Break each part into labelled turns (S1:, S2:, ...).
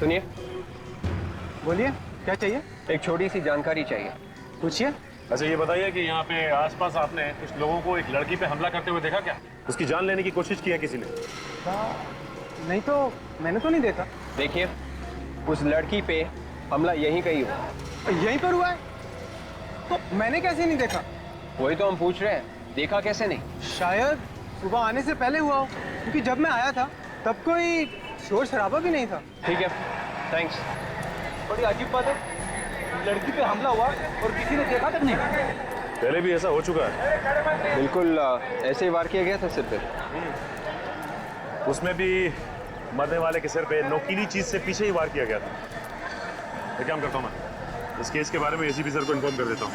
S1: सुनिए,
S2: बोलिए, क्या चाहिए?
S1: एक छोटी सी जानकारी चाहिए।
S2: पूछिए।
S3: अच्छा ये बताइए कि यहाँ पे आसपास आपने कुछ लोगों को एक लड़की पे हमला करते हुए देखा क्या? उसकी जान लेने की कोशिश की है किसी ने?
S2: नहीं तो मैंने तो नहीं देखा।
S1: देखिए, उस लड़की पे हमला यहीं कहीं हुआ।
S2: यहीं पर हुआ है तो मैंने कैसे नहीं देखा?
S1: वही तो हम पूछ रहे हैं, देखा कैसे नहीं?
S2: शायद सुबह आने से पहले हुआ हो, क्योंकि जब मैं आया था तब कोई शोर शराबा भी नहीं था।
S1: ठीक है, थैंक्स।
S2: बड़ी अजीब बात है, लड़की पे हमला हुआ और किसी ने देखा तक नहीं।
S3: पहले भी ऐसा हो चुका है।
S1: बिल्कुल ऐसे ही वार किया गया था सिर पे।
S3: उसमें भी मरने वाले के सिर पे नोकीली चीज से पीछे ही वार किया गया था। एक काम करता हूँ, मैं इस केस के बारे में एसीपी सर को इन्फॉर्म कर देता हूँ।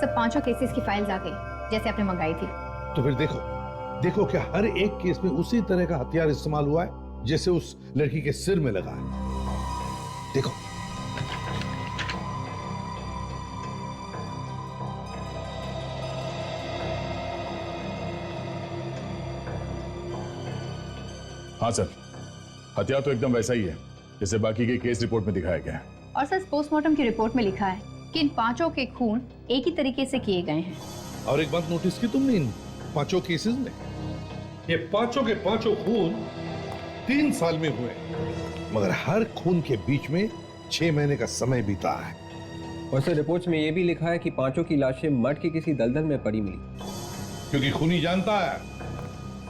S4: सब 5 केसेस की फाइल्स आ गई जैसे आपने मंगाई थी।
S5: तो फिर देखो क्या हर एक केस में उसी तरह का हथियार इस्तेमाल हुआ है जैसे उस लड़की के सिर में लगा है। देखो
S6: हाँ सर, हथियार तो एकदम वैसा ही है जैसे बाकी के केस रिपोर्ट में दिखाया गया है।
S4: और सर पोस्टमार्टम की रिपोर्ट में लिखा है कि इन 5 के खून एक ही तरीके से किए गए हैं।
S5: और एक बात नोटिस की तुमने इन 5 केसेस में, ये 5 के 5 खून 3 साल में हुए, मगर हर खून के बीच में 6 महीने का समय बीता है।
S1: और सर रिपोर्ट्स में ये भी लिखा है कि 5 की लाशें मठ के किसी दलदल में पड़ी मिली।
S5: क्योंकि खूनी जानता है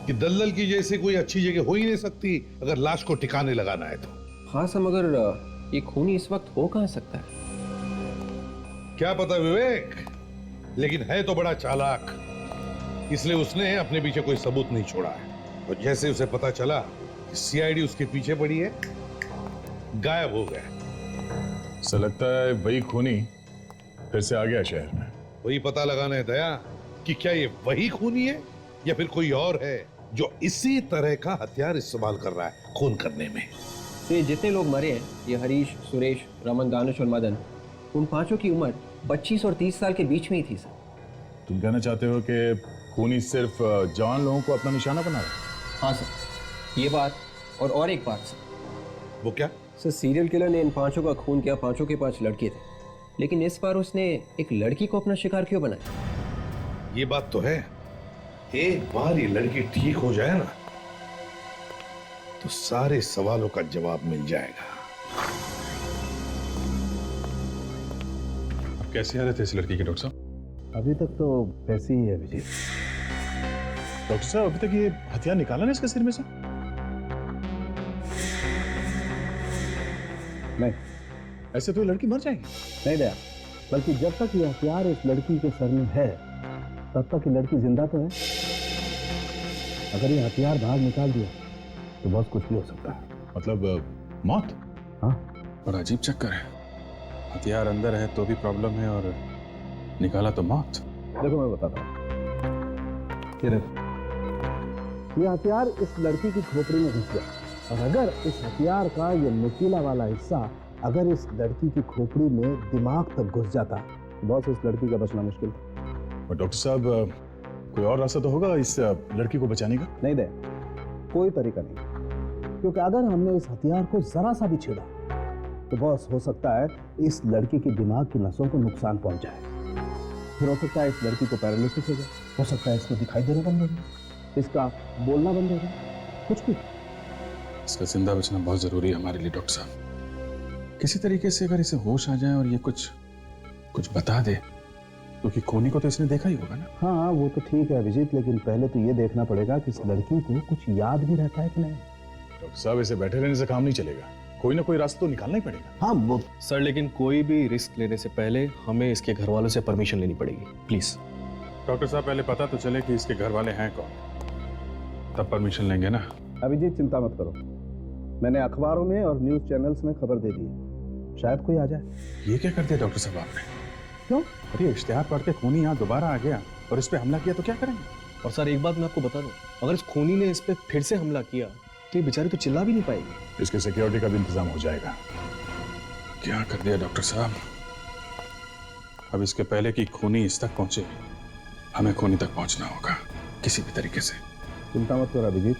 S5: कि दलदल की जैसे कोई अच्छी जगह हो ही नहीं सकती अगर लाश को ठिकाने लगाना है तो।
S1: हाँ सर, मगर ये खूनी इस वक्त हो कहाँ सकता है?
S5: क्या पता विवेक, लेकिन है तो बड़ा चालाक, इसलिए उसने अपने पीछे कोई सबूत नहीं छोड़ा है। और जैसे उसे पता चला कि सीआईडी उसके पीछे पड़ी है, गायब हो गया।
S6: सर लगता है वही खूनी फिर से आ गया शहर में।
S5: वही पता लगाना है दया कि क्या ये वही खूनी है या फिर कोई और है जो इसी तरह का हथियार इस्तेमाल कर रहा है खून करने में।
S1: तो ये जितने लोग मरे हैं, ये हरीश, सुरेश, रमन, दानिश और मदन, उन 5 की उम्र 25 और 30 साल के बीच में ही थी सर।
S6: तुम कहना चाहते हो कि खूनी सिर्फ जवान लोगों को अपना निशाना बना रहा है?
S1: हाँ सर, ये बात और एक बात सर।
S5: वो क्या?
S1: सर सीरियल किलर ने इन 5 का खून किया, 5 के 5 लड़के थे, लेकिन इस बार उसने एक लड़की को अपना शिकार क्यों बनाया?
S5: ये बात तो है, एक बार ये लड़की ठीक हो जाए ना तो सारे सवालों का जवाब मिल जाएगा।
S6: अब कैसी हालत है इस लड़की की डॉक्टर साहब?
S7: अभी तक तो वैसी ही है विजय।
S6: डॉक्टर साहब अभी तक ये हथियार निकाला ना इसके सिर में से?
S7: नहीं
S6: ऐसे तो ये लड़की मर जाएगी।
S7: नहीं दया, बल्कि जब तक ये हथियार इस लड़की के सर में है तब तक ये लड़की जिंदा तो है। अगर ये हथियार बाहर निकाल दिया तो बहुत कुछ भी हो सकता है।
S6: मतलब मौत?
S7: हाँ,
S8: बड़ा अजीब चक्कर है। हथियार अंदर है तो भी प्रॉब्लम है और निकाला तो मौत।
S7: देखो मैं बताता हूँ। ये देखो, ये हथियार इस लड़की की खोपड़ी में घुस गया, और अगर इस हथियार का ये नुकीला वाला हिस्सा अगर इस लड़की की खोपड़ी में दिमाग तक घुस जाता तो बहुत इस लड़की का बचना मुश्किल था।
S6: और डॉक्टर साहब कोई और रास्ता तो होगा इस लड़की को बचाने का?
S7: नहीं दे, कोई तरीका नहीं, क्योंकि अगर हमने इस हथियार को जरा सा भी छेड़ा तो बॉस हो सकता है इस लड़की के दिमाग की नसों को नुकसान पहुंच जाए। फिर हो सकता है इस लड़की को पैरालिसिस हो जाए, हो सकता है इसको दिखाई देना बंद हो जाए, इसका बोलना बंद हो जाए, कुछ भी।
S8: इसका जिंदा बचना बहुत जरूरी है हमारे लिए डॉक्टर साहब। किसी तरीके से अगर इसे होश आ जाए और ये कुछ बता दे, क्योंकि खूनी को तो इसने देखा ही होगा ना।
S7: हाँ वो तो ठीक है अभिजीत, लेकिन पहले तो ये देखना पड़ेगा कि इस लड़की को कुछ याद भी रहता है कि नहीं।
S6: डॉक्टर साहब ऐसे बैठे रहने से काम नहीं चलेगा, कोई ना कोई रास्ता तो निकालना ही पड़ेगा।
S7: हाँ वो
S9: सर, लेकिन कोई भी रिस्क लेने से पहले हमें इसके घर वालों से परमिशन लेनी पड़ेगी, प्लीज।
S8: डॉक्टर साहब पहले पता तो चले कि इसके घर वाले हैं कौन, तब परमिशन लेंगे ना।
S7: अभिजीत चिंता मत करो, मैंने अखबारों में और न्यूज चैनल्स में खबर दे दी है, शायद कोई आ जाए।
S8: ये क्या कर दिया डॉक्टर साहब आपने?
S7: क्यों?
S8: अरे इश्तिहार पढ़ के खूनी यहाँ दोबारा आ गया और इस पे हमला किया तो क्या करेंगे?
S9: और सर एक बात मैं आपको बता दूं, अगर इस खूनी ने इस पे फिर से हमला किया तो ये बेचारी तो चिल्ला भी नहीं पाएगी।
S6: इसके सिक्योरिटी का भी इंतजाम हो जाएगा।
S8: क्या कर दिया डॉक्टर साहब? अब इसके पहले कि खूनी इस तक पहुंचे हमें खूनी तक पहुंचना होगा किसी भी तरीके से।
S7: चिंता मत करो अभिजीत,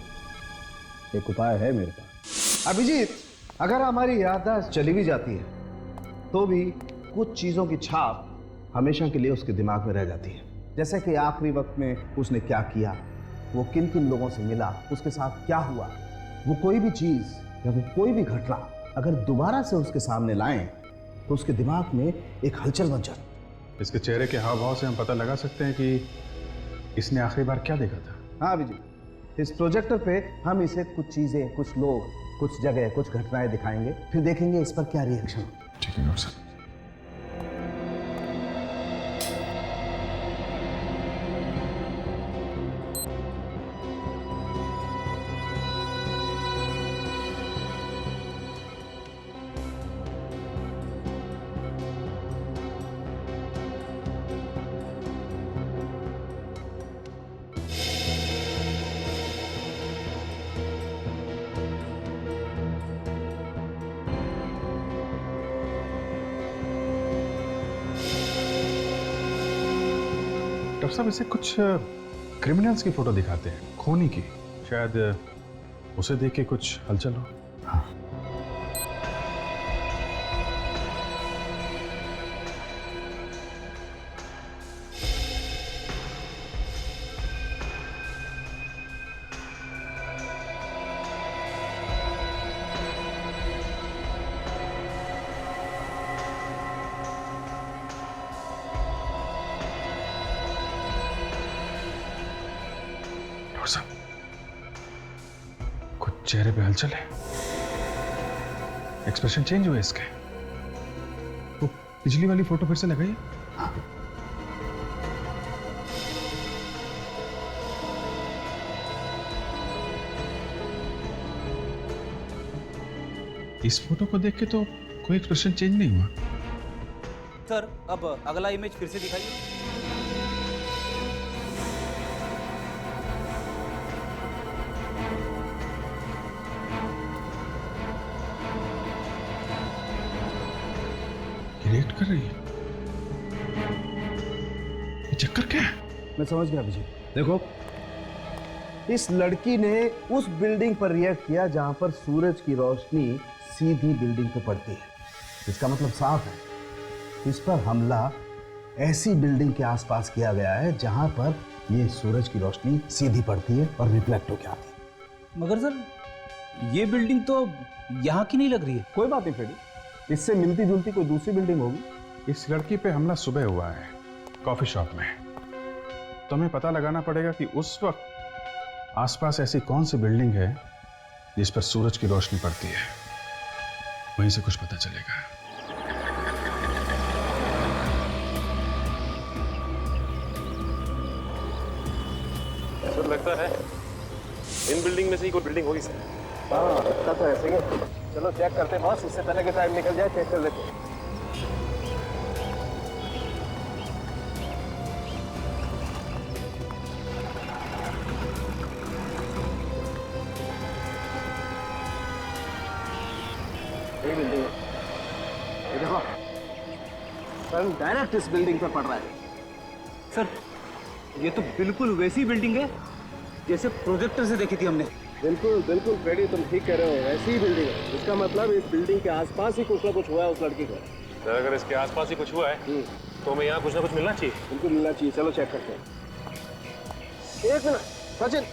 S7: एक उपाय है मेरे पास। अभिजीत, अगर हमारी याददाश्त चली भी जाती है तो भी कुछ चीजों की छाप हमेशा के लिए उसके दिमाग में रह जाती है। जैसे कि आखिरी वक्त में उसने क्या किया, वो किन किन लोगों से मिला, उसके साथ क्या हुआ। वो कोई भी चीज या वो कोई भी घटना अगर दोबारा से उसके सामने लाएं तो उसके दिमाग में एक हलचल बन जाती।
S8: इसके चेहरे के हाव भाव से हम पता लगा सकते हैं कि इसने आखिरी बार क्या देखा था।
S7: हाँ अभिजीत, इस प्रोजेक्टर पे हम इसे कुछ चीजें, कुछ लोग, कुछ जगह, कुछ घटनाएं दिखाएंगे, फिर देखेंगे इस पर क्या रिएक्शन।
S8: ठीक है डॉक्टर साहब। डॉक्टर साहब, इसे कुछ क्रिमिनल्स की फोटो दिखाते हैं, खूनी की। शायद उसे देख के कुछ हलचल हो।
S7: हाँ।
S8: डॉक्टर साहब, कुछ चेहरे पे हलचल है, एक्सप्रेशन चेंज हुए इसके। वो पिछली वाली फोटो फिर से लगाइए। इस फोटो को देख के तो कोई एक्सप्रेशन चेंज नहीं हुआ।
S10: सर, अब अगला इमेज फिर से दिखाइए।
S8: रिएक्ट कर रही है। ये चक्कर क्या है?
S7: मैं समझ गया अभिजीत। देखो, इस लड़की ने उस बिल्डिंग पर रिएक्ट किया जहां पर सूरज की रोशनी सीधी बिल्डिंग पे पड़ती है। इसका मतलब साफ है, इस पर हमला ऐसी बिल्डिंग के आसपास किया गया है जहां पर ये सूरज की रोशनी सीधी पड़ती है और रिफ्लेक्ट होकर आती है।
S10: मगर सर, ये बिल्डिंग तो यहाँ की नहीं लग रही है।
S7: कोई बात नहीं फ्रेडी, इससे मिलती जुलती कोई दूसरी बिल्डिंग होगी।
S8: इस लड़की पे हमला सुबह हुआ है कॉफी शॉप में, तो हमें पता लगाना पड़ेगा कि उस वक्त आसपास ऐसी कौन सी बिल्डिंग है जिस पर सूरज की रोशनी पड़ती है। वहीं से कुछ पता चलेगा।
S3: सर, लगता है इन बिल्डिंग में से ही कोई बिल्डिंग होगी सर।
S7: हाँ, लगता तो ऐसे ही है। चलो चेक करते हैं बॉस, इससे पहले कि टाइम निकल जाए, चेक कर लेते हैं। ये बिल्डिंग है, ये देखो, सन डायरेक्ट इस बिल्डिंग पर पड़ रहा है।
S10: सर, ये तो बिल्कुल वैसी बिल्डिंग है जैसे प्रोजेक्टर से देखी थी हमने।
S7: बिल्कुल बिल्कुल फ्रेडी, तुम ठीक कह रहे हो, ऐसी ही बिल्डिंग है। इसका मतलब इस बिल्डिंग के आसपास ही कुछ ना कुछ हुआ है उस लड़की को।
S3: सर, अगर इसके आसपास ही कुछ हुआ है तो हमें यहाँ कुछ ना कुछ मिलना चाहिए।
S7: बिल्कुल मिलना चाहिए। चलो चेक करते हैं। एक मिनट सचिन,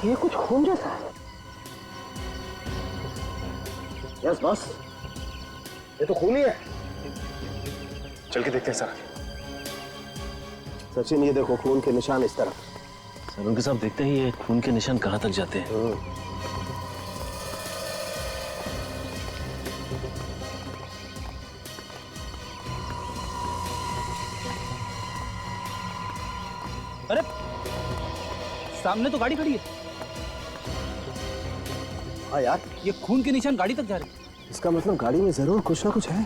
S7: ये कुछ खून जैसा है। यस बॉस, ये तो खून ही है।
S3: चल के देखते हैं सर।
S7: सचिन, ये देखो खून के निशान इस तरफ।
S11: सर, उनके साथ देखते ही ये खून के निशान कहाँ तक जाते हैं।
S10: अरे, सामने तो गाड़ी खड़ी है।
S7: हाँ यार,
S10: ये खून के निशान गाड़ी तक जा रहे हैं।
S7: इसका मतलब गाड़ी में जरूर कुछ ना कुछ है।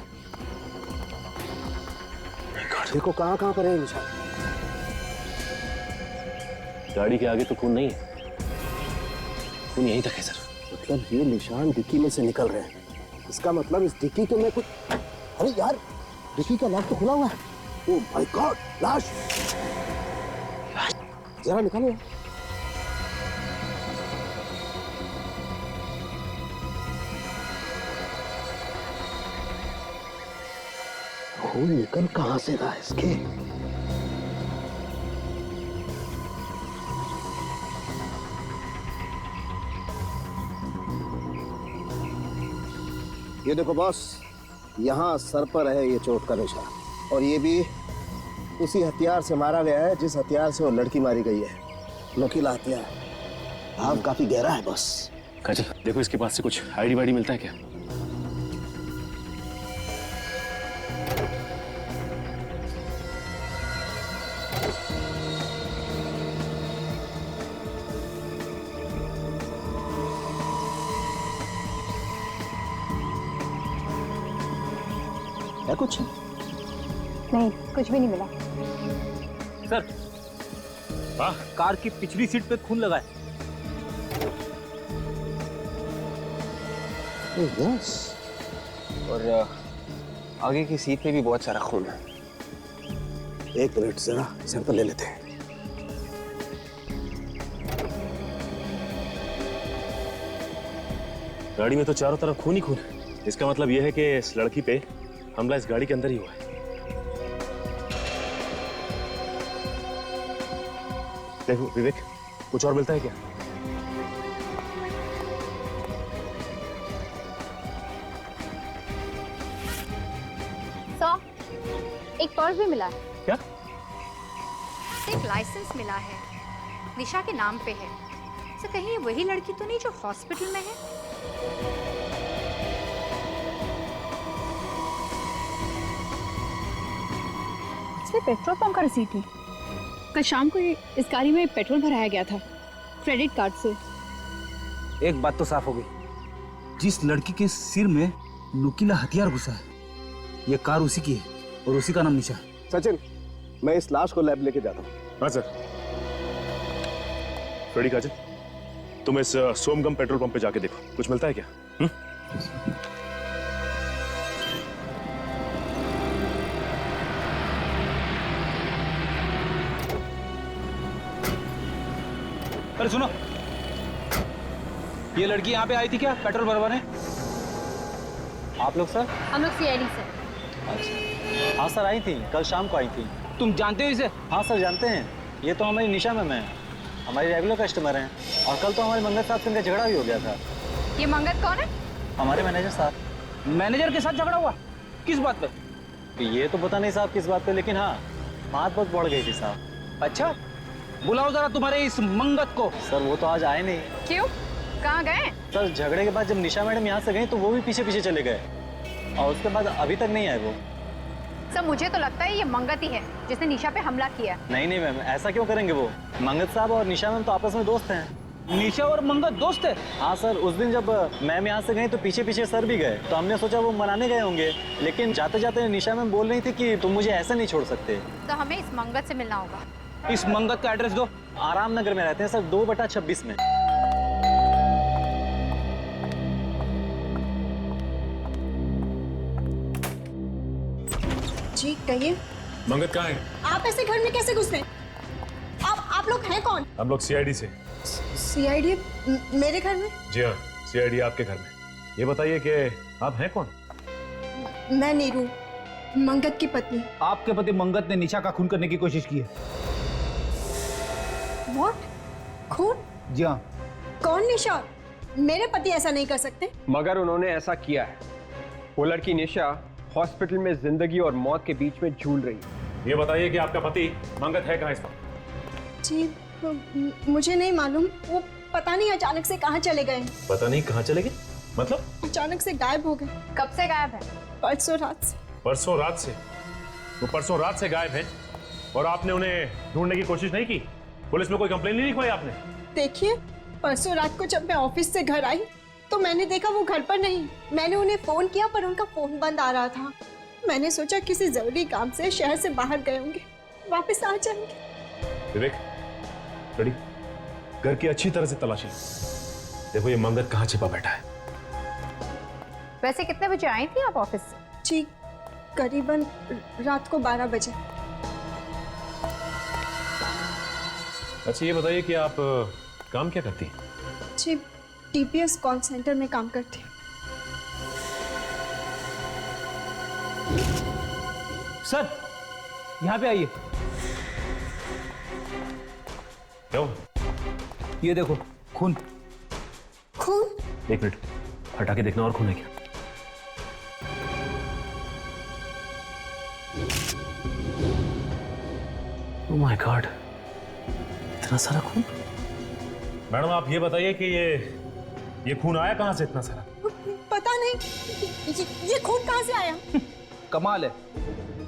S7: देखो कहाँ कहाँ पर है निशान।
S11: गाड़ी के आगे तो खून नहीं है, खून यहीं तक है सर।
S7: मतलब ये निशान डिक्की में से निकल रहे हैं। इसका मतलब इस डिक्की के में कुछ, अरे यार डिक्की का लॉक तो खुला हुआ है। ओह माय गॉड, लाश जरा निकालो। खून निकल कहां से रहा है इसके? ये देखो बॉस, यहाँ सर पर है ये चोट का निशान, और ये भी उसी हथियार से मारा गया है जिस हथियार से वो लड़की मारी गई है। नुकीला हथियार। घाव काफी गहरा है बॉस।
S11: काजल देखो इसके पास से कुछ आईडी वाईडी मिलता है क्या?
S7: है कुछ?
S4: नहीं, कुछ भी नहीं मिला।
S10: सर, कार की पिछली सीट पे खून लगा है।
S7: यस,
S1: और आगे की सीट पे भी बहुत सारा खून है।
S7: एक मिनट जरा सैंपल ले लेते हैं।
S11: गाड़ी में तो चारों तरफ खून ही खून है। इसका मतलब यह है कि इस लड़की पे हमला इस गाड़ी के अंदर ही हुआ है। देखो विवेक, कुछ और मिलता है क्या?
S4: एक पर्स भी मिला है।
S11: क्या?
S12: एक लाइसेंस मिला है, निशा के नाम पे है। तो कहीं ये वही लड़की तो नहीं जो हॉस्पिटल में है?
S4: इसमें पेट्रोल पंप का रसीद है। कल शाम को इस गाड़ी में पेट्रोल भराया गया था क्रेडिट कार्ड से।
S10: एक बात तो साफ हो गई, जिस लड़की के सिर में नुकीला हथियार घुसा है, ये कार उसी की है और उसी का नाम निशा है।
S7: सचिन, मैं इस लाश को लैब लेके जाता हूँ।
S3: हाँ सर। फ्रेडी, काजल, तुम इस सोमगम पेट्रोल पंप पे जाके देखो, कुछ मिलता है क्या?
S10: अरे सुनो, ये लड़की यहाँ पे आई थी क्या पेट्रोल भरवाने?
S9: आप लोग सर?
S12: हम लोग सीआईडी से।
S9: अच्छा, हाँ सर आई थी, कल शाम को आई थी।
S10: तुम जानते हो इसे?
S9: हाँ सर जानते हैं, ये तो हमारी निशा मैम है, हमारी रेगुलर कस्टमर हैं। और कल तो हमारे मंगत साहब से इनका झगड़ा भी हो गया था।
S12: ये मंगत कौन है?
S9: हमारे मैनेजर साहब।
S10: मैनेजर के साथ झगड़ा हुआ? किस बात पे?
S9: तो ये तो पता नहीं साहब किस बात पे, लेकिन हाँ बात बहुत बढ़ गई थी साहब।
S10: अच्छा, बुलाओ जरा तुम्हारे इस मंगत को।
S9: सर वो तो आज आए नहीं।
S12: क्यों, कहाँ गए?
S9: सर झगड़े के बाद जब निशा मैडम यहाँ से गई तो वो भी पीछे पीछे चले गए, और उसके बाद अभी तक नहीं आए वो।
S12: सर मुझे तो लगता है ये मंगत ही है जिसने निशा पे हमला किया।
S9: नहीं नहीं मैम, ऐसा क्यों करेंगे वो? मंगत साहब और निशा मैम तो आपस में दोस्त हैं।
S10: निशा और मंगत दोस्त है?
S9: हाँ सर, उस दिन जब मैम यहाँ से गई तो पीछे पीछे सर भी गए, तो हमने सोचा वो मनाने गए होंगे, लेकिन जाते जाते निशा मैम बोल रही थी कि तुम मुझे ऐसे नहीं छोड़ सकते।
S12: तो हमें इस मंगत से मिलना होगा।
S10: इस मंगत का एड्रेस दो।
S9: आराम नगर में रहते हैं सर, 2/26 में।
S13: जी कहिए।
S3: मंगत कहाँ है?
S13: आप ऐसे घर में कैसे घुसे? आप लोग हैं कौन?
S3: हम लोग सीआईडी से।
S13: सीआईडी मेरे घर में?
S3: जी हाँ, सीआईडी आपके घर में। ये बताइए कि आप हैं कौन?
S13: मैं नीरू, मंगत की पत्नी।
S10: आपके पति मंगत ने निशा का खून करने की कोशिश की है।
S13: What? खून?
S10: जी हाँ।
S13: कौन निशा? मेरे पति ऐसा नहीं कर सकते।
S1: मगर उन्होंने ऐसा किया है। वो लड़की निशा हॉस्पिटल में जिंदगी और मौत के बीच में झूल रही है।
S3: ये बताइए कि आपका पति मंगत है कहाँ इस वक्त?
S13: जी मुझे नहीं मालूम, वो पता नहीं अचानक से कहाँ चले गए।
S3: पता नहीं कहाँ चले गए? मतलब?
S13: अचानक से गायब हो गए।
S12: कब से गायब है?
S13: परसों रात से।
S3: परसों रात से? वो परसों रात से गायब है और आपने उन्हें ढूंढने की कोशिश नहीं की? पुलिस में कोई कंप्लेन नहीं लिखवाई आपने?
S13: देखिए, परसों रात को जब मैं ऑफिस से घर आई तो मैंने देखा वो घर पर नहीं। मैंने उन्हें फोन किया पर उनका फोन बंद आ रहा था। मैंने सोचा किसी जरूरी काम से शहर से बाहर गए होंगे, वापस आ जाएंगे।
S3: विवेक, रेडी? घर की अच्छी तरह से तलाशी। देखो ये मंगत कहाँ छिपा बैठा है।
S12: वैसे कितने बजे आई थी आप ऑफिस से?
S13: जी करीबन रात को 12 बजे।
S11: अच्छा ये बताइए कि आप काम क्या करती हैं?
S13: जी, TPS कॉल सेंटर में काम करती हूँ।
S10: सर, यहाँ पे आइए।
S11: क्या हुआ?
S10: ये देखो, खून।
S13: खून?
S11: एक मिनट, हटा के देखना और खून है क्या? ओह माय गॉड, इतना सारा खून। मैडम आप ये बताइए कि ये खून आया कहां से इतना सारा?
S13: पता नहीं, ये खून कहाँ से आया?
S10: कमाल है,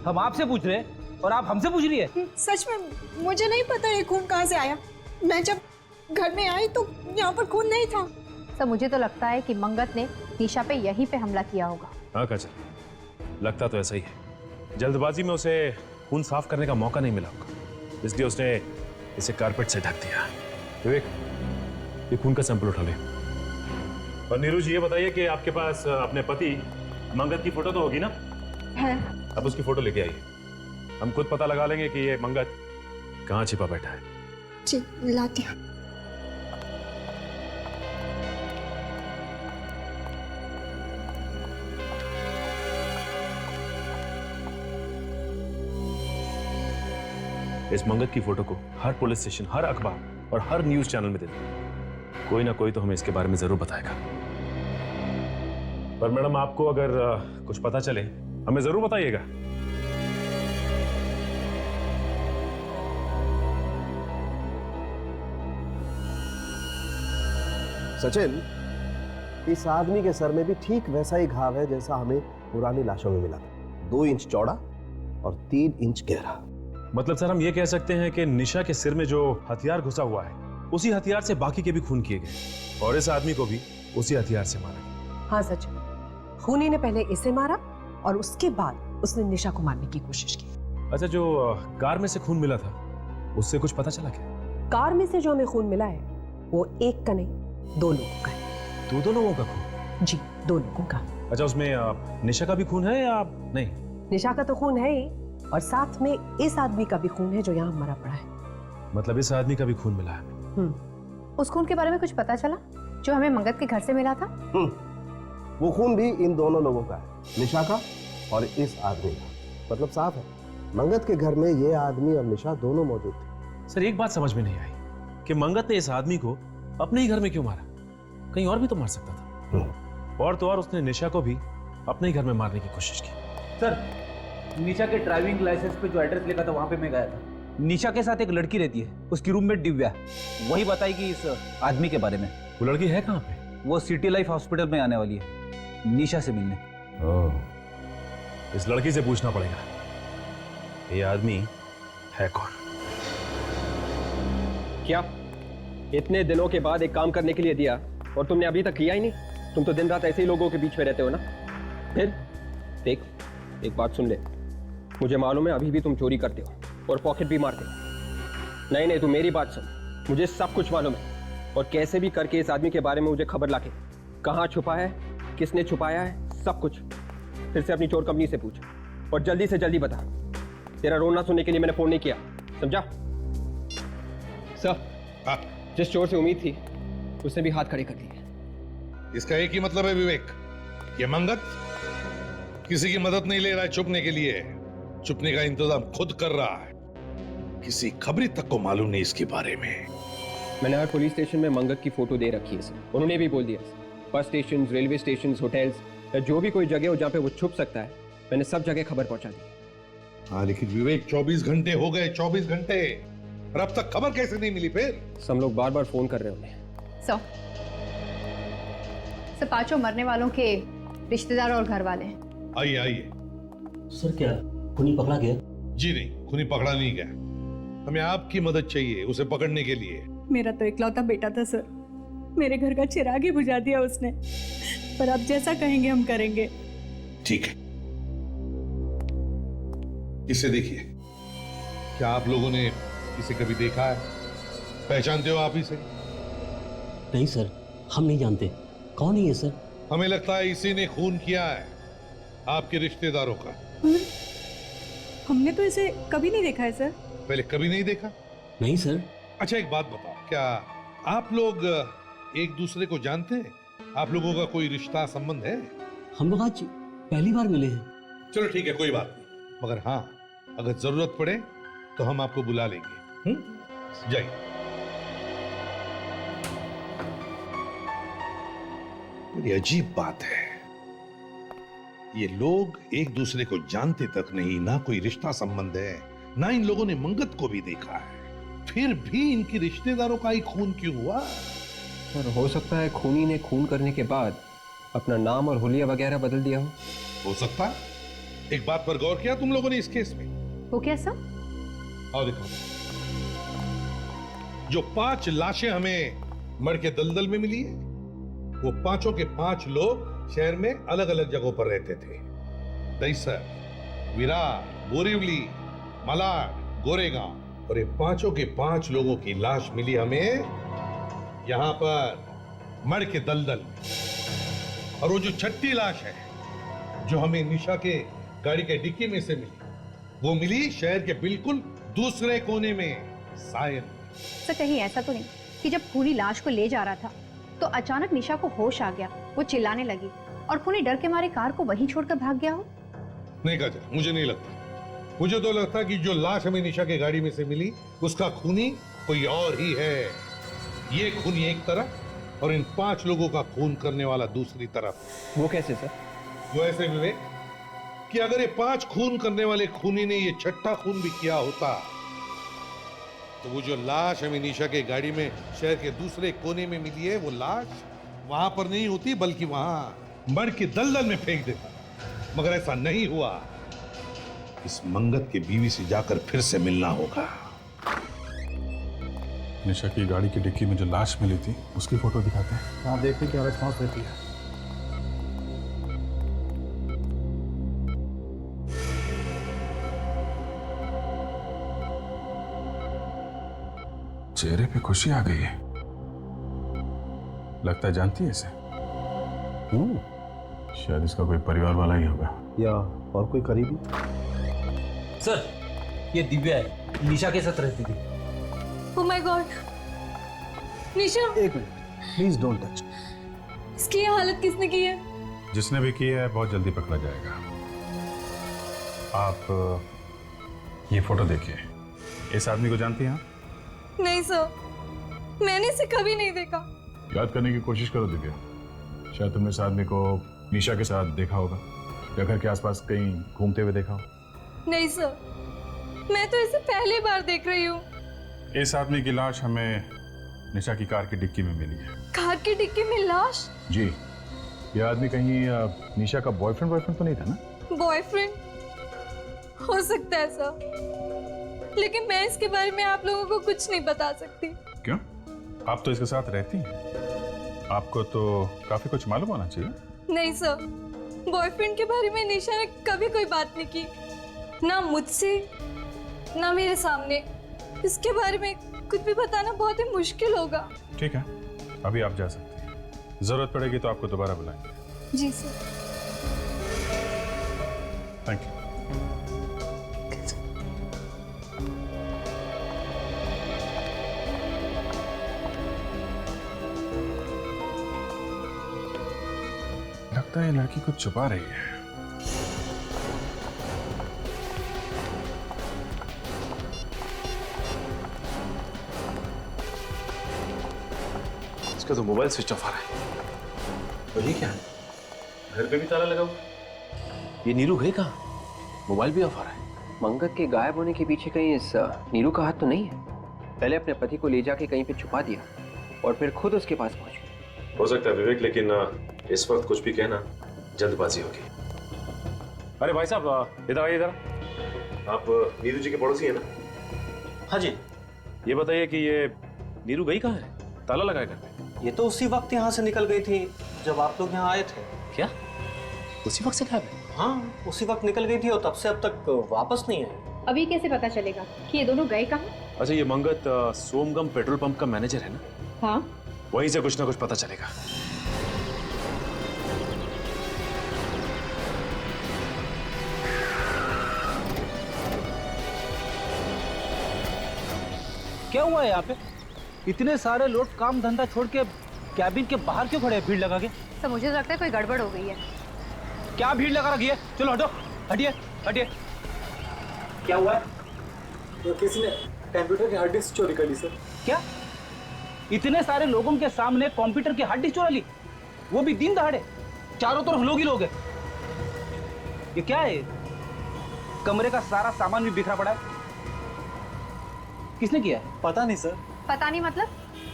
S10: हम आपसे पूछ रहे हैं और आप हमसे पूछ रही है।
S13: सच में मुझे नहीं पता ये खून कहाँ से आया। मैं जब घर में आई तो यहाँ पर खून नहीं था।
S12: सर मुझे तो लगता है कि मंगत ने निशा पे यहीं पे हमला किया होगा।
S11: हाँ काजल, लगता तो ऐसा ही है। जल्दबाजी में उसे खून साफ करने का मौका नहीं मिला होगा, इसलिए उसने इसे कारपेट से ढक दिया। विवेक, ये खून का सैंपल उठा ले। और नीरू जी ये बताइए कि आपके पास अपने पति मंगत की फोटो तो होगी ना?
S13: है।
S11: अब उसकी फोटो लेके आइए, हम खुद पता लगा लेंगे कि ये मंगत कहाँ छिपा बैठा है।
S13: जी, लाती हूँ।
S11: इस मंगत की फोटो को हर पुलिस स्टेशन, हर अखबार और हर न्यूज चैनल में दे दो। कोई ना कोई तो हमें इसके बारे में जरूर बताएगा। पर मैडम आपको अगर कुछ पता चले हमें जरूर बताइएगा।
S7: सचिन, इस आदमी के सर में भी ठीक वैसा ही घाव है जैसा हमें पुरानी लाशों में मिला था। 2 इंच चौड़ा और 3 इंच गहरा।
S11: मतलब सर हम ये कह सकते हैं कि निशा के सिर में जो हथियार घुसा हुआ है उसी हथियार से बाकी के भी खून किए गए और इस आदमी को भी उसी हथियार से मारा गया।
S14: हाँ सच, खूनी ने पहले इसे मारा और उसके बाद उसने निशा को मारने की कोशिश की।
S11: अच्छा, जो कार में से खून मिला था उससे कुछ पता चला क्या?
S14: कार में से जो हमें खून मिला है वो एक का नहीं 2 लोगों का है।
S11: 2 लोगों का खून?
S14: जी, 2 लोगों का।
S11: अच्छा, उसमें निशा का भी खून है या नहीं?
S14: निशा का तो खून है ही और साथ में इस आदमी का भी खून है जो यहाँ मरा पड़ा है।
S11: मतलब इस आदमी का भी खून मिला है?
S12: उस खून के बारे में कुछ पता चला जो हमें मंगत के घर से मिला था?
S7: वो खून भी इन दोनों लोगों का है, निशा का और इस आदमी का। मतलब साफ है, मंगत के घर में ये आदमी और निशा दोनों मौजूद थे।
S11: सर एक बात समझ में नहीं आई कि मंगत ने इस आदमी को अपने ही घर में क्यों मारा? कहीं और भी तो मार सकता था। और तो और उसने निशा को भी अपने ही घर में मारने की कोशिश की।
S10: सर, निशा के ड्राइविंग लाइसेंस पे जो एड्रेस लिखा था वहां पे मैं गया था। निशा के साथ एक लड़की रहती है, उसकी रूममेट दिव्या, वही बताएगी इस आदमी के बारे में।
S11: वो लड़की है कहाँ पे?
S10: वो सिटी लाइफ हॉस्पिटल में आने वाली है निशा से मिलने।
S11: इस लड़की से पूछना पड़ेगा ये आदमी है कौन।
S1: क्या इतने दिनों के बाद एक काम करने के लिए दिया और तुमने अभी तक किया ही नहीं? तुम तो दिन रात ऐसे ही लोगों के बीच में रहते हो ना। फिर देख, एक बात सुन ले, मुझे मालूम है अभी भी तुम चोरी करते हो और पॉकेट भी मारते हो। नहीं नहीं, तू मेरी बात सुन, मुझे सब कुछ मालूम है और कैसे भी करके इस आदमी के बारे में मुझे खबर लाके, कहाँ छुपा है, किसने छुपाया है, सब कुछ फिर से अपनी चोर कंपनी से पूछ और जल्दी से जल्दी बता। तेरा रोना सुनने के लिए मैंने फोन नहीं किया, समझा? सर, जिस चोर से उम्मीद थी उसने भी हाथ खड़े कर दिए।
S5: इसका एक ही मतलब है विवेक, ये मंगत किसी की मदद नहीं ले रहा है छुपने के लिए, छुपने का इंतजाम खुद कर रहा है। किसी खबरी तक को मालूम नहीं इसके बारे में।
S1: मैंने हर पुलिस स्टेशन में मंगत की फोटो दे रखी है सर। उन्होंने भी बोल दिया, bus station, railway station, hotels या जो भी कोई जगह हो जहाँ पे वो छुप सकता है, मैंने सब जगह खबर पहुंचा दी।
S5: हाँ लेकिन विवेक 24 घंटे हो गए, 24 घंटे, और अब तक खबर कैसे नहीं मिली? फिर
S1: सब लोग बार बार फोन कर रहे होंगे।
S12: सर 5 मरने वालों के रिश्तेदार और घर वाले हैं।
S5: आइए आइए।
S15: सर क्या खूनी पकड़ा गया?
S5: जी नहीं, खूनी पकड़ा नहीं गया। हमें आपकी मदद चाहिए उसे पकड़ने के लिए।
S16: मेरा तो इकलौता बेटा था सर, मेरे घर का चिराग ही बुझा दिया उसने। पर अब जैसा कहेंगे हम करेंगे।
S5: ठीक है, इसे देखिए। क्या आप लोगों ने इसे कभी देखा है? पहचानते हो आप इसे?
S15: नहीं सर, हम नहीं जानते। कौन है ये सर?
S5: हमें लगता है इसी ने खून किया है। आपके रिश्तेदारों का।
S16: हमने तो इसे कभी नहीं देखा है सर।
S5: पहले कभी नहीं देखा?
S15: नहीं सर।
S5: अच्छा एक बात बताओ, क्या आप लोग एक दूसरे को जानते हैं? आप लोगों का कोई रिश्ता संबंध है?
S15: हम लोग आज पहली बार मिले हैं।
S5: चलो ठीक है, कोई बात नहीं, मगर हाँ अगर जरूरत पड़े तो हम आपको बुला लेंगे। जाइए। बड़ी अजीब बात है, ये लोग एक दूसरे को जानते तक नहीं, ना कोई रिश्ता संबंध है, ना इन लोगों ने मंगत को भी देखा है, फिर भी इनकी रिश्तेदारों का ही खून क्यों हुआ?
S1: और हो सकता है खूनी ने खून करने के बाद अपना नाम और हुलिया वगैरह बदल दिया हो
S5: सकता है। एक बात पर गौर किया तुम लोगों ने इस केस में?
S4: वो क्या सर?
S5: और देखो, जो 5 लाशें हमें मर के दलदल में मिली है, वो पांचों के 5 लोग शहर में अलग अलग जगहों पर रहते थे। दहीसर, विरार, बोरीवली, मलाड, गोरेगांव, और ये पांचों के 5 लोगों की लाश मिली हमें यहां पर मर के दलदल में। और वो जो 6ठी लाश है जो हमें निशा के गाड़ी के डिक्की में से मिली, वो मिली शहर के बिल्कुल दूसरे कोने में, सायन।
S4: सर कहीं ऐसा तो नहीं कि जब खूनी लाश को ले जा रहा था तो अचानक निशा को होश आ गया, वो चिल्लाने लगी और खूनी डर के मारे कार को वहीं छोड़कर भाग गया हो?
S5: नहीं काजल, मुझे नहीं लगता। मुझे तो लगता कि जो लाश हमें निशा के गाड़ी में से मिली उसका खूनी कोई और ही है। ये खूनी एक तरफ और इन 5 लोगों का खून करने वाला दूसरी तरफ।
S1: वो कैसे सर?
S5: वो ऐसे विवेक कि अगर ये 5 खून करने वाले खूनी ने ये 6ठा खून भी किया होता तो वो जो लाश हमें निशा के गाड़ी में शहर के दूसरे कोने में मिली है, वो लाश वहां पर नहीं होती बल्कि वहां मर के दलदल में फेंक देता। मगर ऐसा नहीं हुआ। इस मंगत के बीवी से जाकर फिर से मिलना होगा।
S8: निशा की गाड़ी की डिक्की में जो लाश मिली थी उसकी फोटो दिखाते हैं।
S7: हाँ, देखते क्या रिस्पॉन्स देती है।
S8: चेहरे पे खुशी आ गई है, लगता है जानती है इसे। शायद इसका कोई परिवार वाला ही होगा
S7: या और कोई करीबी।
S10: सर ये दिव्या है, निशा के साथ रहती थी।
S13: ओह माय गॉड, निशा।
S7: एक मिनट प्लीज डोंट टच।
S13: इसकी ये हालत किसने की है?
S8: जिसने भी की है बहुत जल्दी पकड़ा जाएगा। आप ये फोटो देखिए, इस आदमी को जानती हैं आप?
S13: नहीं सर, मैंने इसे कभी नहीं देखा।
S8: याद करने की कोशिश करो दिव्या, शायद तुमने इस आदमी को निशा के साथ देखा होगा या घर के आसपास कहीं घूमते हुए देखा हो।
S13: नहीं सर, मैं तो इसे पहली बार देख रही हूँ।
S8: इस आदमी की लाश हमें निशा की कार की डिक्की में मिली है।
S13: कार की डिक्की में लाश?
S8: जी, ये आदमी कहीं निशा का बॉयफ्रेंड तो नहीं था ना?
S13: बॉयफ्रेंड हो सकता है सर, लेकिन मैं इसके बारे में आप लोगों को कुछ नहीं बता सकती।
S8: क्यों? आप तो इसके साथ रहती हैं, आपको तो काफी कुछ मालूम होना चाहिए।
S13: नहीं सर, बॉयफ्रेंड के बारे में निशा ने कभी कोई बात नहीं की, ना मुझसे ना मेरे सामने। इसके बारे में कुछ भी बताना बहुत ही मुश्किल होगा।
S8: ठीक है, अभी आप जा सकती हैं, जरूरत पड़ेगी तो आपको दोबारा बुलाएंगे।
S13: जी सर।
S8: Thank you. लगता है लड़की कुछ छुपा रही है।
S11: इसका तो मोबाइल स्विच ऑफ आ रहा है। और ये क्या है? घर पे भी ताला लगा हुआ। ये नीरू है कहाँ? मोबाइल भी ऑफ आ रहा है।
S1: मंगत के गायब होने के पीछे कहीं इस नीरू का हाथ तो नहीं है? पहले अपने पति को ले जाके कहीं पे छुपा दिया और फिर खुद उसके पास पहुंच गई।
S11: हो सकता है विवेक, लेकिन इस वक्त कुछ भी कहना जल्दबाजी होगी। अरे भाई साहब, इधर आइए इधर। आप नीरू जी के पड़ोसी हैं ना?
S10: हाँ जी।
S11: ये बताइए कि ये नीरू गई कहाँ है? ताला लगाए घर पे?
S10: ये तो उसी वक्त यहाँ से निकल गई थी जब आप लोग यहाँ आए थे।
S11: क्या उसी वक्त से गायब है?
S10: हाँ, उसी वक्त निकल गई थी और तब से अब तक वापस नहीं आई।
S4: अभी कैसे पता चलेगा कि ये दोनों गए कहाँ?
S11: अच्छा, ये मंगत सोमगम पेट्रोल पंप का मैनेजर है ना?
S4: हाँ,
S11: वहीं से कुछ ना कुछ पता चलेगा।
S10: क्या हुआ है यहाँ पे? इतने सारे लोग काम धंधा छोड़ के कैबिन के बाहर क्यों खड़े हैं भीड़ लगा के?
S12: सर मुझे तो लगता है कोई गड़बड़ हो गई है।
S10: क्या भीड़ लगा रखी है? चलो हटो, हटिए हटिए। क्या हुआ है?
S9: तो किसी ने कंप्यूटर की हार्ड डिस्क चोरी कर ली सर।
S10: क्या? इतने सारे लोगों के सामने कंप्यूटर की हार्ड डिस्क चुरा ली, वो भी दिन दहाड़े? चारों तरफ लोग ही लोग हैं। ये क्या है? कमरे का सारा सामान भी बिखरा पड़ा है। किसने किया है?
S9: पता नहीं सर।
S12: पता नहीं मतलब?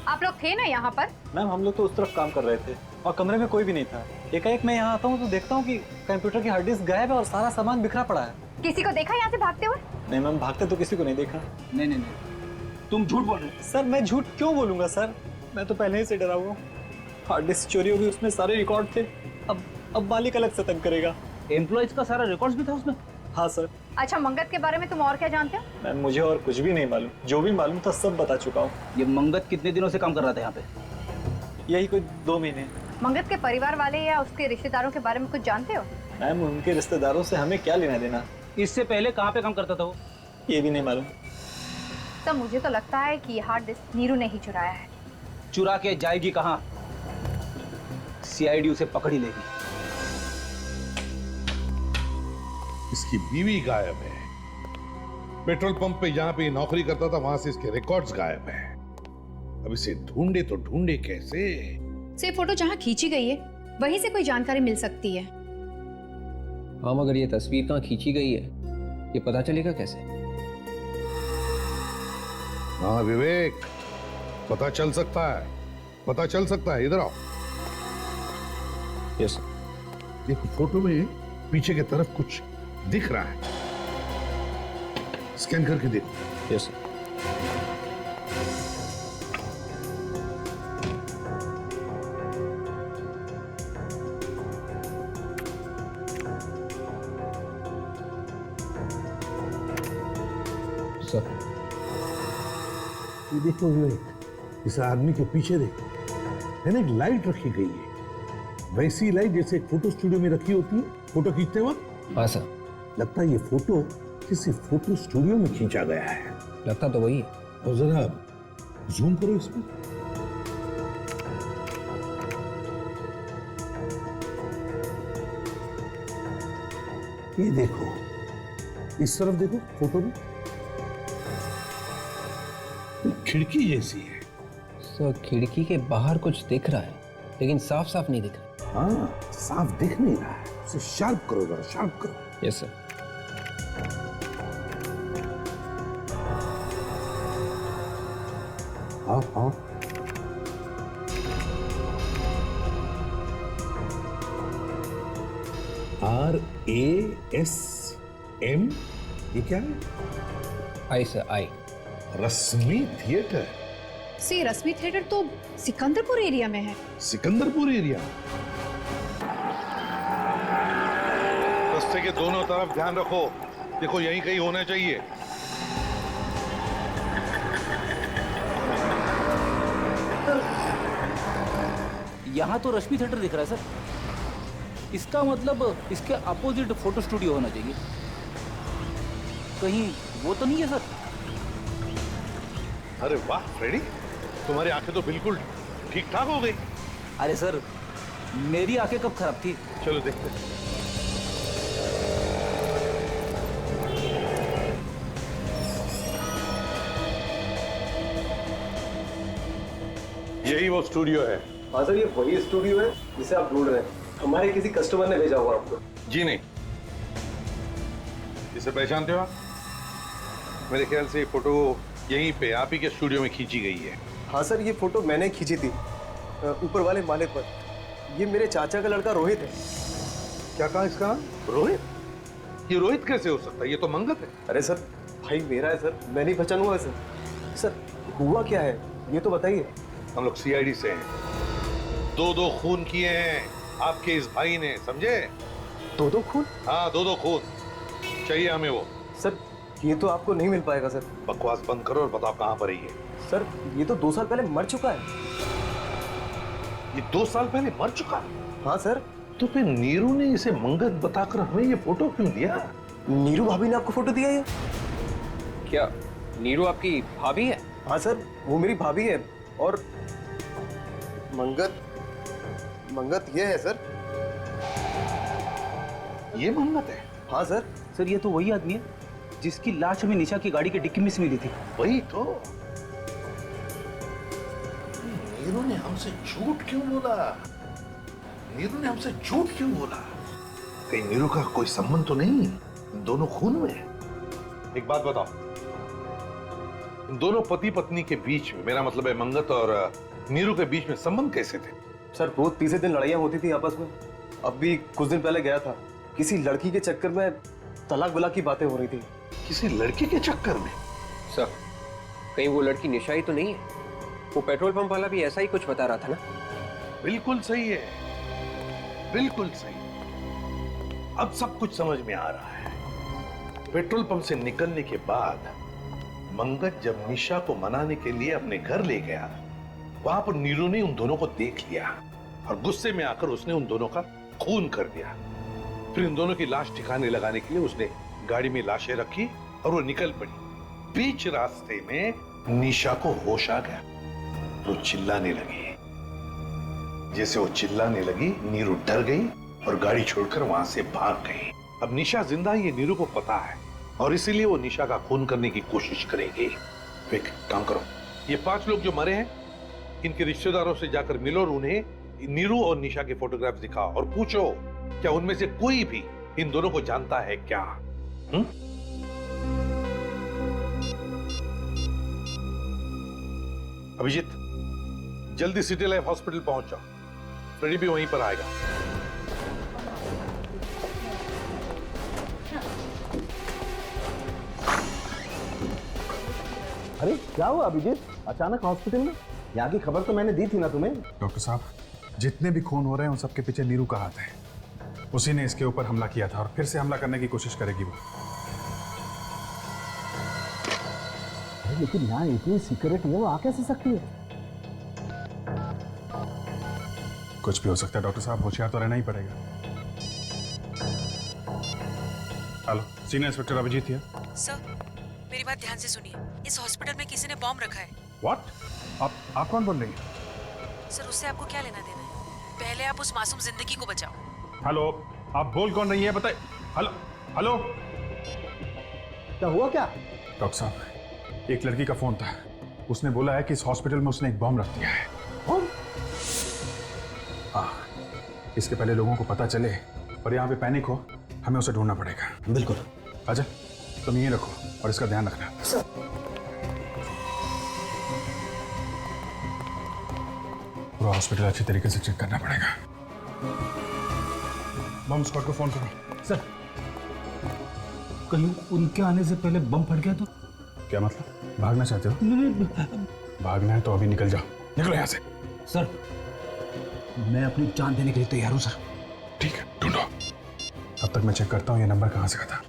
S12: आप लोग थे ना यहाँ पर?
S9: मैम हम लोग तो उस तरफ काम कर रहे थे और कमरे में कोई भी नहीं था। एकाएक मैं यहाँ आता हूँ तो देखता हूँ कि कंप्यूटर की हार्ड डिस्क गायब है और सारा सामान बिखरा पड़ा है।
S12: किसी को देखा यहाँ से भागते हुए?
S9: नहीं मैम, भागते तो किसी को नहीं देखा।
S10: नहीं नहीं नहीं, तुम झूठ बोल रहे हो।
S9: सर मैं झूठ क्यों बोलूंगा सर, मैं तो पहले ही से डरा हुआ हूँ। हार्ड डिस्क चोरी हो गई, उसमें सारे रिकॉर्ड थे। अब मालिक अलग से तंग करेगा।
S10: एम्प्लॉइज का सारा रिकॉर्ड्स भी था उसमें?
S9: हाँ सर।
S12: अच्छा मंगत के बारे में तुम और क्या जानते हो?
S9: मैम मुझे और कुछ भी नहीं मालूम, जो भी मालूम था सब बता चुका हूँ।
S10: ये मंगत कितने दिनों से काम कर रहा था यहाँ पे?
S9: यही कोई 2 महीने।
S12: मंगत के परिवार वाले या उसके रिश्तेदारों के बारे में कुछ जानते हो?
S9: मैम उनके रिश्तेदारों से हमें क्या लेना देना।
S10: इससे पहले कहाँ पे काम करता था वो?
S9: ये भी नहीं मालूम।
S12: तब मुझे तो लगता है कि हार्ड डिस्क नीरू ने ही चुराया है।
S10: चुरा के जाएगी कहाँ? सीआईडी उसे पकड़ ही लेगी।
S5: इसकी बीवी गायब है। पेट्रोल पंप पे जहां पे नौकरी करता था वहां से इसके रिकॉर्ड्स गायब है। अब इसे ढूंढे तो ढूंढे कैसे?
S4: से फोटो जहाँ खींची गई है वहीं से कोई जानकारी मिल सकती है।
S1: हाँ मगर ये तस्वीर कहाँ खींची गई है ये पता चलेगा कैसे?
S5: हाँ विवेक, पता चल सकता है, पता चल सकता है। इधर आओ।
S1: यस।
S5: देखो फोटो में पीछे की तरफ कुछ दिख रहा है, स्कैन करके देखो।
S1: यस। सर
S5: ये देखो विवेक, इस आदमी के पीछे देखो, है ना, एक लाइट रखी गई है, वैसी लाइट जैसे एक फोटो स्टूडियो में रखी होती है फोटो खींचते वक्त।
S1: हाँ सर।
S5: लगता है ये फोटो किसी फोटो स्टूडियो में खींचा गया है।
S1: लगता तो वही है।
S5: और जरा जूम करो इस पर। ये देखो, इस तरफ देखो फोटो में खिड़की जैसी है।
S1: सर खिड़की के बाहर कुछ दिख रहा है लेकिन साफ साफ नहीं दिख रहा।
S5: हाँ साफ दिख नहीं रहा है, उसे शार्प करो, जरा शार्प करो।
S1: Yes sir.
S5: हाँ हाँ RASM, ये क्या है?
S1: आई सर आई।
S5: Rashmi theatre.
S4: से रश्मि थिएटर तो सिकंदरपुर एरिया में है।
S5: सिकंदरपुर एरिया? रास्ते के दोनों तरफ ध्यान रखो, देखो यहीं कहीं होना चाहिए।
S10: यहाँ तो रश्मि थिएटर दिख रहा है सर। इसका मतलब इसके अपोजिट फोटो स्टूडियो होना चाहिए। कहीं वो तो नहीं है सर?
S5: अरे वाह फ्रेडी, तुम्हारी आंखें तो बिल्कुल ठीक ठाक हो गई।
S10: अरे सर मेरी आंखें कब खराब थी?
S5: चलो देखते हैं। यही वो स्टूडियो है।
S17: हाँ सर, ये वही स्टूडियो है जिसे आप ढूंढ रहे हैं। हमारे किसी कस्टमर ने भेजा हुआ आपको।
S5: जी नहीं। इसे पहचानते हो आप? मेरे ख्याल से ये फोटो यहीं पे आप ही के स्टूडियो में खींची गई है।
S17: हाँ सर, ये फोटो मैंने खींची थी ऊपर वाले माले पर। ये मेरे चाचा का लड़का रोहित है।
S5: क्या कहा इसका नाम? रोहित? ये रोहित कैसे हो सकता है? ये तो मंगत है।
S17: अरे सर भाई मेरा है सर, मैं नहीं पहचानूंगा सर। सर हुआ क्या है ये तो बताइए।
S5: हम लोग CID से हैं। 2 खून किए हैं आपके इस भाई ने, समझे?
S17: 2 खून?
S5: हाँ 2 खून चाहिए हमें वो।
S17: सर ये तो आपको नहीं मिल पाएगा सर।
S5: बकवास बंद करो और बताओ कहाँ पर है ये।
S17: सर ये तो 2 साल पहले मर चुका है।
S5: ये 2 साल पहले मर चुका?
S17: हाँ सर।
S5: तो फिर नीरू ने इसे मंगत बताकर हमें ये फोटो क्यों दिया?
S17: नीरू भाभी ने आपको फोटो दिया ये?
S1: क्या नीरू आपकी भाभी है?
S17: हाँ सर, वो मेरी भाभी है। और मंगत मंगत ये है सर।
S8: ये मंगत है?
S17: हाँ सर।
S10: सर ये तो वही आदमी है जिसकी लाश हमें निशा की गाड़ी के डिक्की में से मिली थी।
S5: वही तो। नीरू ने हमसे झूठ क्यों बोला? नीरू ने हमसे झूठ क्यों बोला? कहीं नीरू का कोई संबंध तो नहीं? इन दोनों खून में? एक बात बताओ, इन दोनों पति पत्नी के बीच में, मेरा मतलब है मंगत और नीरू के बीच में संबंध कैसे थे?
S17: सर रोज तीसरे दिन लड़ाइयाँ होती थी आपस में। अब भी कुछ दिन पहले गया था, किसी लड़की के चक्कर में तलाक बलाक की बातें हो रही थी।
S5: किसी लड़की के चक्कर में?
S1: सर, कहीं वो लड़की निशा ही तो नहीं है? वो पेट्रोल पंप वाला भी ऐसा ही कुछ बता रहा था ना?
S5: बिल्कुल सही है, बिल्कुल सही। अब सब कुछ समझ में आ रहा है। पेट्रोल पंप से निकलने के बाद मंगत जब निशा को मनाने के लिए अपने घर ले गया, वहां पर नीरू ने उन दोनों को देख लिया और गुस्से में आकर उसने उन दोनों का खून कर दिया। फिर इन दोनों की लाश ठिकाने लगाने के लिए उसने गाड़ी में लाशें रखी और वो निकल पड़ी। बीच रास्ते में निशा को होश आ गया, वो चिल्लाने लगी। जैसे वो चिल्लाने लगी, नीरू डर गई और गाड़ी छोड़कर वहां से भाग गई। अब निशा जिंदा है ये नीरू को पता है और इसीलिए वो निशा का खून करने की कोशिश करेगी। एक काम करो, ये 5 लोग जो मरे हैं इनके रिश्तेदारों से जाकर मिलो और उन्हें नीरू और निशा के फोटोग्राफ दिखाओ और पूछो क्या उनमें से कोई भी इन दोनों को जानता है क्या? अभिजीत, जल्दी सिटी लाइफ हॉस्पिटल पहुंच जाओ, फ्रेडी भी वहीं पर आएगा।
S7: अरे क्या हुआ अभिजीत, अचानक हॉस्पिटल में? यहाँ की खबर तो मैंने दी थी ना तुम्हें।
S8: डॉक्टर साहब, जितने भी खून हो रहे हैं उन सबके पीछे नीरू का हाथ है। उसी ने इसके ऊपर हमला किया था और फिर से हमला करने की कोशिश करेगी वो।
S7: अरे लेकिन यहाँ इतनी सिक्योरिटी है, वो आ कैसे सकती है?
S8: कुछ भी हो सकता है डॉक्टर साहब, होशियार तो रहना ही पड़ेगा। हेलो, सीनियर इंस्पेक्टर अभिजीत है।
S14: सर, मेरी बात ध्यान से सुनिए। इस हॉस्पिटल में किसी ने बॉम्ब रखा है।
S8: व्हाट? आप कौन बोल रही हैं?
S14: सर, उससे आपको क्या लेना देना है? पहले आप उस मासूम जिंदगी को बचाओ।
S8: हेलो, आप बोल कौन रही है बताइए। हेलो हेलो,
S7: क्या हुआ क्या?
S8: डॉक्टर साहब, एक लड़की का फोन था, उसने बोला है कि इस हॉस्पिटल में उसने एक बॉम्ब रख दिया है। हाँ, इसके पहले लोगों को पता चले और यहाँ पे पैनिक हो, हमें उसे ढूंढना पड़ेगा।
S15: बिल्कुल।
S8: अजय, तुम ये रखो और इसका ध्यान रखना। पूरा हॉस्पिटल अच्छी तरीके से चेक करना पड़ेगा। बम स्क्वाड को फोन करो।
S15: सर, कहीं उनके आने से पहले बम फट गया तो?
S8: क्या मतलब? भागना चाहते हो? भागना है तो अभी निकल जाओ, निकलो यहाँ से।
S15: सर, मैं अपनी जान देने के लिए तैयार हूँ सर।
S8: ठीक है, ढूंढो। तब तक मैं चेक करता हूँ ये नंबर कहाँ से आता।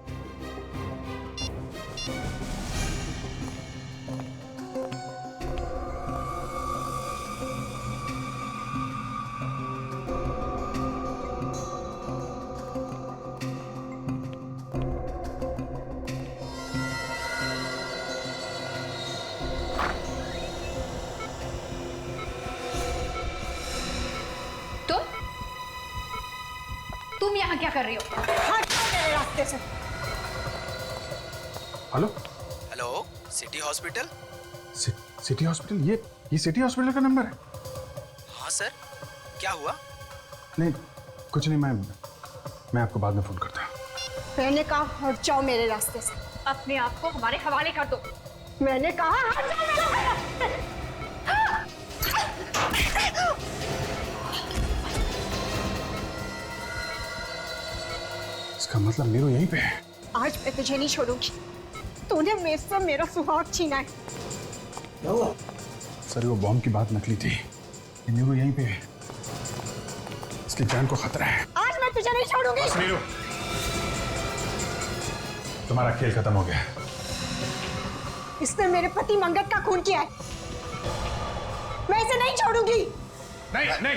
S4: तुम यहाँ क्या कर रही हो?
S13: हट जाओ मेरे रास्ते से।
S8: Hello
S9: hello, city hospital?
S8: City hospital? ये सिटी हॉस्पिटल का नंबर है?
S9: हाँ सर, क्या हुआ?
S8: नहीं, कुछ नहीं, मैं आपको बाद में फोन करता हूँ।
S13: मैंने कहा हट जाओ मेरे रास्ते से।
S4: अपने आप को हमारे हवाले कर दो।
S13: मैंने कहा हट जाओ मेरे रास्ते से।
S8: इसका मतलब नीरू यहीं पे है।
S13: आज मैं तुझे नहीं छोड़ूंगी। तूने मेरे से मेरा सुहाग छीना है।
S8: क्या हुआ? सर, वो बॉम्ब की बात नकली थी। नीरू यहीं पे है, इसकी जान को खतरा है।
S13: आज मैं तुझे नहीं छोड़ूंगी।
S8: नीरू, तुम्हारा खेल खत्म हो गया।
S13: इसने मेरे पति मंगत का खून किया है। मैं इसे नहीं छोड़ूंगी।
S8: नहीं,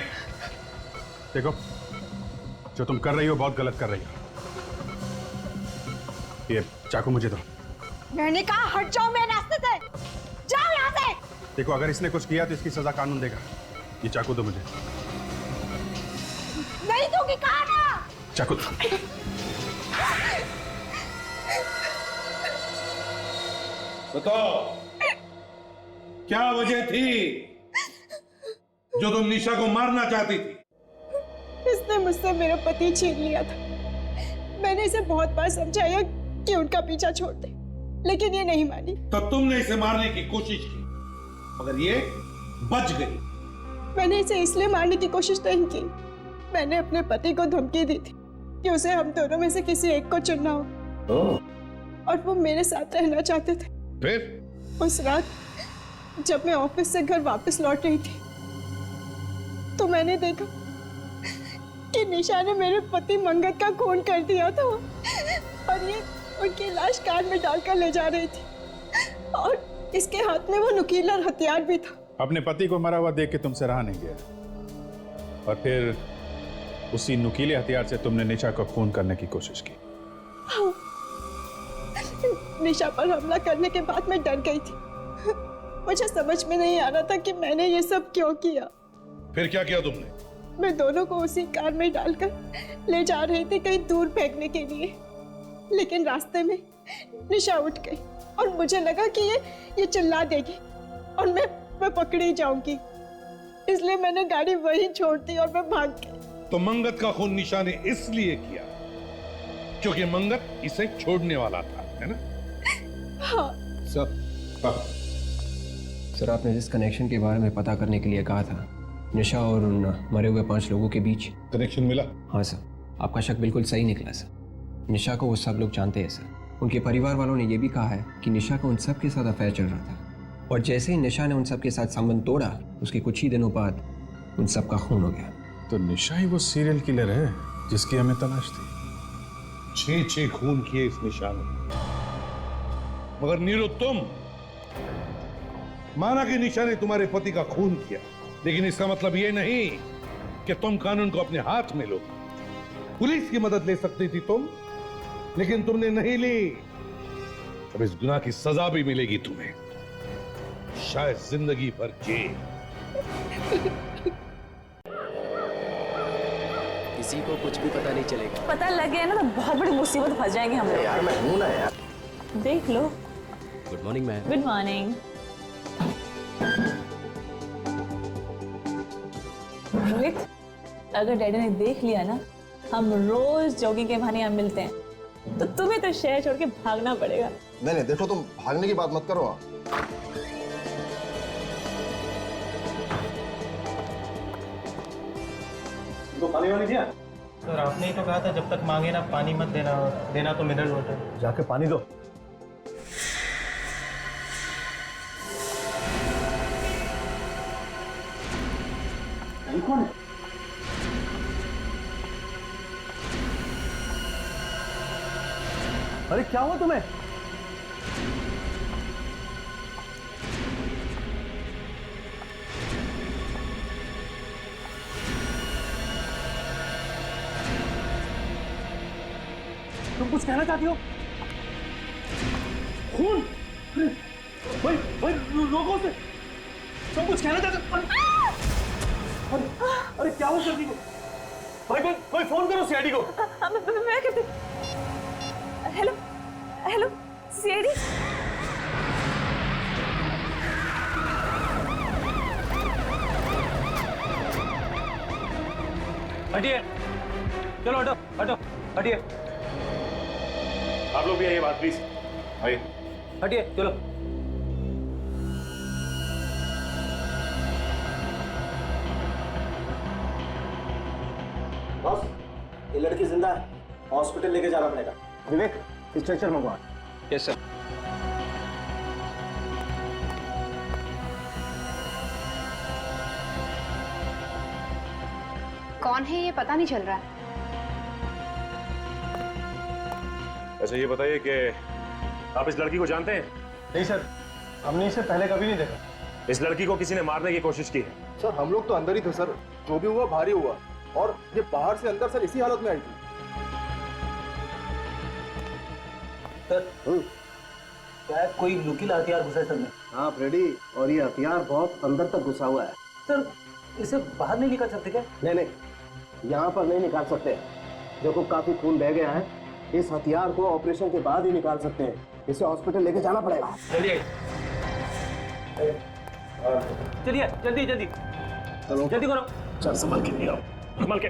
S8: देखो, जो तुम कर रही हो बहुत गलत कर रही हो। ये चाकू मुझे दो।
S13: मैंने कहा हट जाओ मेरे रास्ते से। जाओ यहाँ से।
S8: देखो, अगर इसने कुछ किया तो इसकी सजा कानून देगा। ये चाकू दो मुझे।
S13: नहीं दूंगी, कहा ना।
S8: चाकू दो।
S5: बताओ, क्या वजह थी जो तुम निशा को मारना चाहती थी?
S13: इसने मुझसे मेरा पति छीन लिया था। मैंने इसे बहुत बार समझाया कि उनका पीछा छोड़ दे, लेकिन ये नहीं मानी।
S5: तो तुमने इसे मारने की कोशिश की, मगर ये बच गई।
S13: मैंने इसे इसलिए मारने की कोशिश नहीं की। मैंने अपने पति को धमकी दी थी कि उसे हम दोनों में से किसी एक को चुनना हो, और वो मेरे साथ रहना चाहते थे।
S5: फिर
S13: उस रात जब मैं ऑफिस से घर वापस लौट रही थी, तो मैंने देखा कि निशा ने मेरे पति मंगत का खून कर दिया था, और ये उनकी लाश कार में डालकर ले जा रही थी, और इसके हाथ में वो नुकीला हथियार भी था।
S8: अपने पति को मरा हुआ देख के तुमसे रहा नहीं गया, और फिर उसी नुकीले हथियार से तुमने निशा को खून करने की कोशिश की।
S13: हाँ। निशा पर हमला करने के बाद मैं डर गई थी। मुझे समझ में नहीं आ रहा था कि मैंने ये सब क्यों किया।
S5: फिर क्या किया तुमने?
S13: मैं दोनों को उसी कार में डालकर ले जा रही थी कहीं दूर फेंकने के लिए, लेकिन रास्ते में निशा उठ गई और मुझे लगा कि ये चिल्ला देगी और मैं पकड़ी जाऊंगी, इसलिए मैंने गाड़ी वहीं छोड़ दी और मैं भाग गई।
S5: तो मंगत का खून निशा ने इसलिए किया क्योंकि मंगत इसे छोड़ने वाला था, है ना?
S13: हाँ।
S1: सर, आपने जिस कनेक्शन के बारे में पता करने के लिए कहा था, निशा और उन मरे हुए 5 लोगों के बीच
S5: कनेक्शन मिला?
S1: हाँ सर, आपका शक बिल्कुल सही निकला सर। निशा को वो सब लोग जानते हैं सर। उनके परिवार वालों ने यह भी कहा है कि निशा का उन सब के साथ अफेयर चल रहा था, और जैसे ही निशा ने उन सब के साथ संबंध तोड़ा, उसके कुछ ही दिनों बाद उन सब का खून हो गया।
S8: तो निशा ही वो सीरियल किलर है जिसकी हमें तलाश थी।
S5: 6 खून किए इस निशा ने। मगर नीरू, तुम माना कि निशा ने तुम्हारे पति का खून किया, लेकिन इसका मतलब ये नहीं कि तुम कानून को अपने हाथ में लो। पुलिस की मदद ले सकती थी तुम, लेकिन तुमने नहीं ली। अब इस गुनाह की सजा भी मिलेगी तुम्हें, शायद जिंदगी भर जेल।
S18: किसी को कुछ भी पता नहीं चलेगा।
S19: पता लग गया ना तो बहुत बड़ी मुसीबत फंस जाएंगे हम लोग।
S18: यार मैं हूं ना यार।
S19: देख लो।
S18: Good morning ma'am.
S19: Good morning. Rohit, अगर डैडी ने देख लिया ना हम रोज जॉगिंग के बहाने यहाँ मिलते हैं, तो तुम्हें तो शहर छोड़ के भागना पड़ेगा।
S20: नहीं देखो, तुम भागने की बात मत करो।
S17: तो पानी वानी दिया?
S2: सर, आपने ही तो कहा था जब तक मांगे ना पानी मत देना, देना तो मिनरल वाटर।
S17: जाके पानी दो। ये कौन है? अरे क्या हुआ तुम्हें? तुम कुछ कहना चाहती हो? खून? भाई भाई लोगों से तुम कुछ कहना चाहते हो? अरे क्या हुआ सर्दी को? भाई कोई फोन करो सीआईडी को।
S19: मैं कहती। Hello hello CID.
S2: हटिए, चलो हटो हटो हटिए।
S3: आप लोग भी आइए बात प्लीज। आइए।
S2: हटिए, चलो।
S17: बॉस, ये लड़की जिंदा है, हॉस्पिटल लेके जाना पड़ेगा। विवेक, स्ट्रेचर मंगवा।
S1: Yes sir.
S4: कौन है ये पता नहीं चल रहा है।
S3: अच्छा ये बताइए कि आप इस लड़की को जानते हैं?
S17: नहीं सर, हमने इसे पहले कभी नहीं देखा।
S3: इस लड़की को किसी ने मारने की कोशिश की है?
S20: सर हम लोग तो अंदर ही थे सर, जो भी हुआ भारी हुआ, और ये बाहर से अंदर सर इसी हालत में आई थी।
S17: सर
S10: शायद कोई नुकीला हथियार घुसा है सर में।
S7: हाँ फ्रेडी, और ये हथियार बहुत अंदर तक घुसा हुआ है।
S10: सर इसे बाहर नहीं निकाल सकते क्या?
S7: नहीं, यहाँ पर नहीं निकाल सकते। देखो काफी खून बह गया है, इस हथियार को ऑपरेशन के बाद ही निकाल सकते हैं। इसे हॉस्पिटल लेके जाना पड़ेगा।
S10: चलिए चलिए, जल्दी जल्दी
S7: चलो
S10: जल्दी करो।
S7: चल संभल के ले आओ,
S3: संभल के।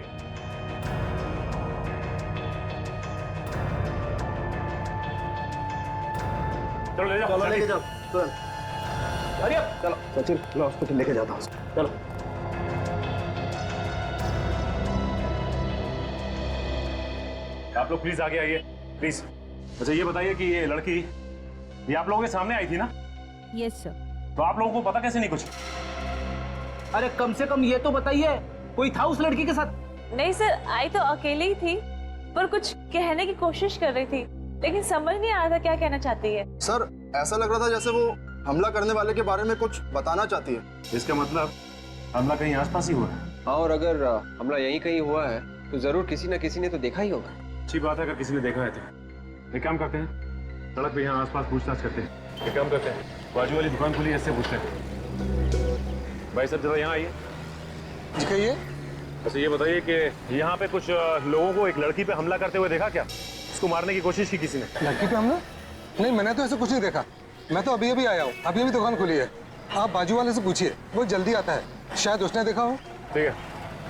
S3: चलो ले जाओ,
S7: चलो लेके जाओ तुरंत।
S10: अरे
S7: चलो सचिन, मैं हॉस्पिटल लेके जाता हूँ। चलो
S3: आप लोग प्लीज आगे आइए, प्लीज। अच्छा ये बताइए कि ये लड़की ये आप लोगों के सामने आई थी ना?
S19: Yes sir.
S3: तो आप लोगों को पता कैसे नहीं कुछ?
S10: अरे कम से कम ये तो बताइए, कोई था उस लड़की के साथ?
S19: नहीं सर, आई तो अकेले ही थी, पर कुछ कहने की कोशिश कर रही थी, लेकिन समझ नहीं आ रहा था क्या कहना चाहती है।
S20: सर ऐसा लग रहा था जैसे वो हमला करने वाले के बारे में कुछ बताना चाहती है।
S3: इसका मतलब हमला कहीं आसपास ही हुआ है।
S1: हाँ, और अगर हमला यहीं कहीं हुआ है तो जरूर किसी न किसी ने तो देखा ही होगा।
S3: अच्छी बात है अगर किसी ने देखा है तो। एक काम करते हैं, सड़क पे यहाँ आसपास पूछताछ करते हैं। एक काम करते हैं, बाजू वाली दुकान खुली है, इससे पूछते हैं। भाई साहब जरा यहाँ आइए।
S20: जी कहिए।
S3: अच्छा ये बताइए कि यहाँ पे कुछ लोगों को एक लड़की पे हमला करते हुए देखा क्या? उसको मारने की कोशिश की किसी ने?
S20: लड़की पे हमला? नहीं, मैंने तो ऐसा कुछ नहीं देखा। मैं तो अभी अभी आया हूँ, अभी अभी दुकान खुली है। आप बाजू वाले से पूछिए, वो जल्दी आता है, शायद उसने देखा हो।
S3: ठीक है,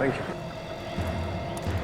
S3: थैंक यू।